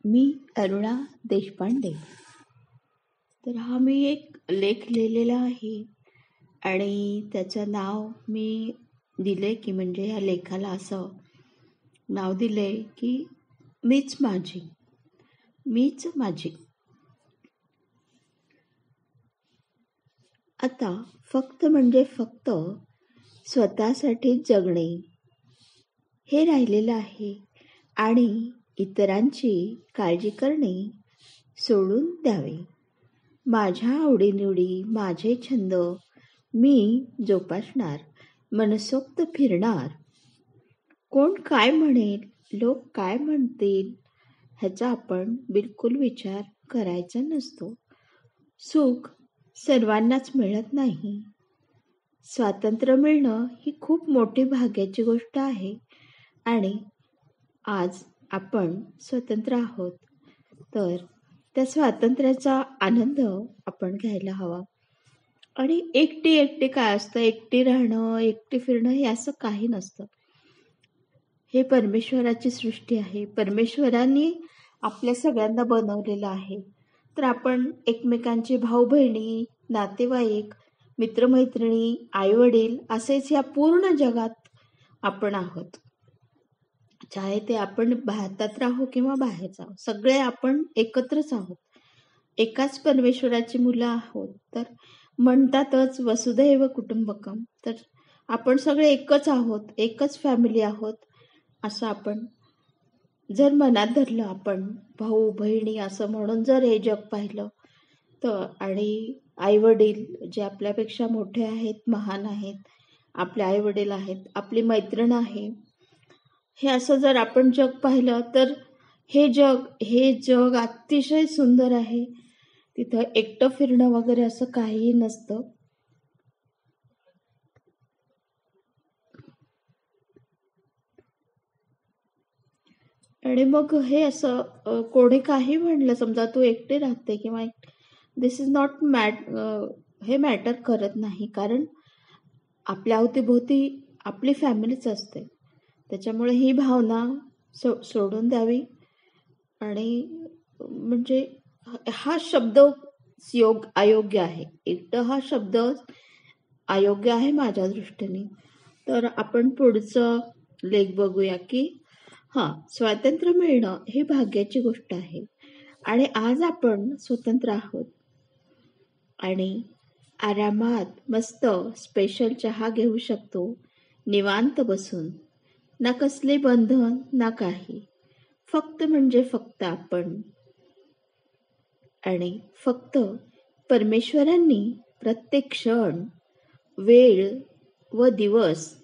मी अरुणा देशपांडे. तर हा मी एक लेख लिहिलेला आहे आणि त्याचं नाव मी दिले की म्हणजे या लेखाला असं नाव दिले की मीच माझी. मीच माझी. आता फक्त म्हणजे फक्त स्वतःसाठी जगणे हे राहिलेलं आहे आणि इतरांची काळजी करणे सोडून द्यावे. माझ्या आवडीनिवडी, माझे छंद मी जोपासणार, मनसोक्त फिरणार. कोण काय म्हणेल, लोक काय म्हणतील ह्याचा आपण बिलकुल विचार करायचा नसतो. सुख सर्वांनाच मिळत नाही. स्वातंत्र्य मिळणं ही खूप मोठी भाग्याची गोष्ट आहे आणि आज आपण स्वतंत्र आहोत. तर त्या स्वातंत्र्याचा आनंद आपण घ्यायला हवा. आणि एकटी काय असतं, एकटी राहणं, एकटी फिरणं हे असं काही नसतं. हे परमेश्वराची सृष्टी आहे. परमेश्वरांनी आपल्या सगळ्यांना बनवलेलं आहे. तर आपण एकमेकांचे भाऊ बहिणी, नातेवाईक, मित्रमैत्रिणी, आईवडील असेच या पूर्ण जगात आपण आहोत. चाहे ते आपण भारतात राहू किंवा बाहेर जाऊ, सगळे आपण एकत्रच आहोत. एकाच परमेश्वराची मुलं आहोत. तर म्हणतातच वसुधैव कुटुंबकम. तर आपण सगळे एकच आहोत, एकच फॅमिली आहोत असं आपण जर मनात धरलं, आपण भाऊ बहिणी असं म्हणून जर हे जग पाहिलं तर, आणि आईवडील जे आपल्यापेक्षा मोठे आहेत, महान आहेत, आपले आईवडील आहेत, आपली मैत्रीण आहे, हे असं जर आपण जग पाहिलं तर हे जग अतिशय सुंदर आहे. तिथं एकटं फिरणं वगैरे असं काहीही नसतं. आणि मग हे असं कोणी काही म्हणलं, समजा तू एकटे राहते किंवा दिस इज नॉट हे मॅटर करत नाही, कारण आपल्या अवतीभोवती आपली फॅमिलीच असते. त्याच्यामुळे ही भावना सोडून द्यावी. आणि म्हणजे हा शब्द अयोग्य आहे. एकटं हा शब्द अयोग्य आहे माझ्या दृष्टीने. तर आपण पुढचं लेख बघूया की स्वातंत्र्य मिळणं ही भाग्याची गोष्ट आहे आणि आज आपण स्वतंत्र आहोत आणि आरामात मस्त स्पेशल चहा घेऊ शकतो, निवांत बसून. ना कसले बंधन ना काही, फक्त म्हणजे फक्त आपण. आणि फक्त परमेश्वरांनी प्रत्येक क्षण, वेळ व दिवस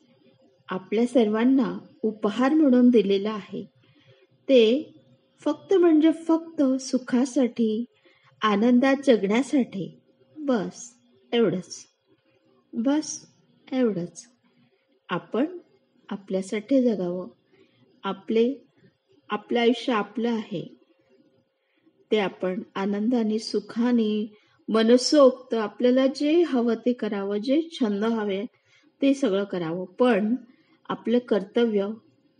आपल्या सर्वांना उपहार म्हणून दिलेला आहे. ते फक्त म्हणजे फक्त सुखासाठी, आनंदात जगण्यासाठी. बस एवढंच. आपण आपल्यासाठी जगावं. आपलं आयुष्य आपलं आहे. ते आपण आनंदाने, सुखाने, मनसोक्त आपल्याला जे हवं ते करावं, जे छंद हवे ते सगळं करावं. पण आपलं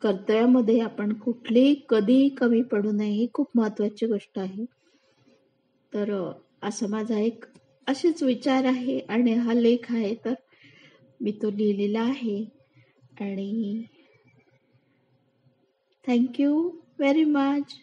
कर्तव्यामध्ये आपण कुठलेही कधीही कमी पडू नये, ही खूप महत्वाची गोष्ट आहे. तर असं माझा एक असेच विचार आहे आणि हा लेख आहे, तर मी तो लिहिलेला आहे. आणि थँक्यू व्हेरी मच.